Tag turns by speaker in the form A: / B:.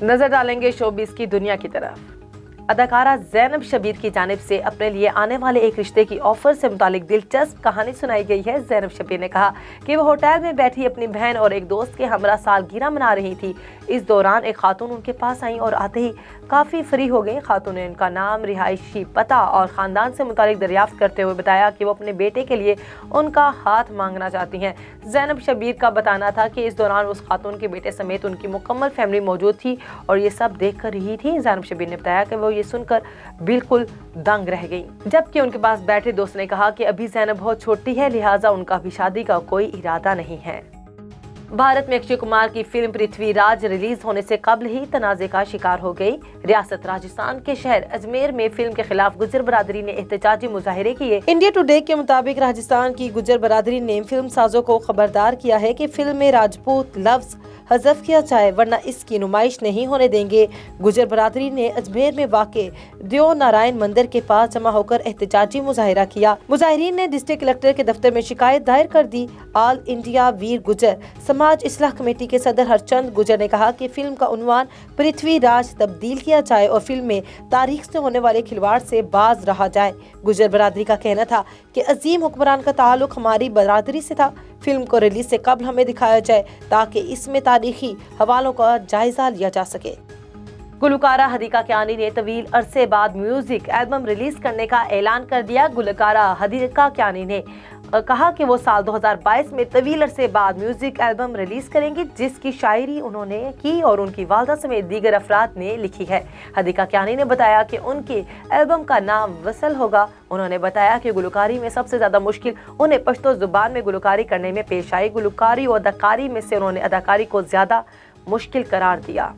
A: नजर डालेंगे शोबिस की दुनिया की तरफ। अदाकारा ज़ैनब शबीर की जानिब से अपने लिए आने वाले एक रिश्ते की ऑफर से मुतालिक दिलचस्प कहानी सुनाई गई है। ज़ैनब शबीर ने कहा कि वो होटल में बैठी अपनी बहन और एक दोस्त के हमरा सालगिरह मना रही थी। इस दौरान एक खातून उनके पास आई और आते ही काफ़ी फ्री हो गई। खातून ने उनका नाम, रिहायशी पता और ख़ानदान से मुतालिक दरियाफ्त करते हुए बताया कि वो अपने बेटे के लिए उनका हाथ मांगना चाहती हैं। ज़ैनब शबीर का बताना था कि इस दौरान उस खातून के बेटे समेत उनकी मुकम्मल फैमिली मौजूद थी और ये सब देख कर रही थी। ज़ैनब शबीर ने बताया कि वो ये सुनकर बिल्कुल दंग रह गई, जबकि उनके पास बैठे दोस्त ने कहा कि अभी ज़ैनब बहुत छोटी है, लिहाजा उनका भी शादी का कोई इरादा नहीं है। भारत में अक्षय कुमार की फिल्म पृथ्वीराज रिलीज होने से कबल ही तनाज़े का शिकार हो गई। रियासत राजस्थान के शहर अजमेर में फिल्म के खिलाफ गुज्जर बरादरी ने एहतजाजी मुजाहिरे किए। इंडिया टुडे के मुताबिक राजस्थान की गुज्जर बरादरी ने फिल्म साजों को खबरदार किया है कि फिल्म में राजपूत लफ्ज हज़फ किया जाए वरना इसकी नुमाइश नहीं होने देंगे। गुज्जर बरादरी ने अजमेर में वाक़े देव नारायण मंदिर के पास जमा होकर एहतजाजी मुजाहिरा किया। मुजाहिरीन ने डिस्ट्रिक्ट कलेक्टर के दफ्तर में शिकायत दायर कर दी। ऑल इंडिया वीर गुज्जर समाज इस्लाह कमेटी के सदर हरचंद गुज्जर ने कहा कि फिल्म का उन्वान पृथ्वीराज तब्दील किया जाए और फिल्म में तारीख से होने वाले खिलवाड़ से बाज रहा जाए। गुज्जर बरादरी का कहना था कि अजीम हुक्मरान का ताल्लुक हमारी बरादरी से था। फिल्म को रिलीज से कबल हमें दिखाया जाए ताकि इसमें तारीखी हवालों का जायजा लिया जा सके। गुलकारा हदीका कियानी ने तवील अरसे बाद म्यूजिक एल्बम रिलीज करने का ऐलान कर दिया। गुलकारा हदीका कियानी ने कहा कि वो साल 2022 में तवील अरसे बाद म्यूजिक एल्बम रिलीज करेंगी, जिसकी शायरी उन्होंने की और उनकी वालदा समेत दीगर अफराद ने लिखी है। हदीका कियानी ने बताया कि उनके एल्बम का नाम वसल होगा। उन्होंने बताया कि गुलकारी में सबसे ज्यादा मुश्किल उन्हें पश्तो जुबान में गुलकारी करने में पेश आई। गुलकारी और अदाकारी में से उन्होंने अदाकारी को ज्यादा मुश्किल करार दिया।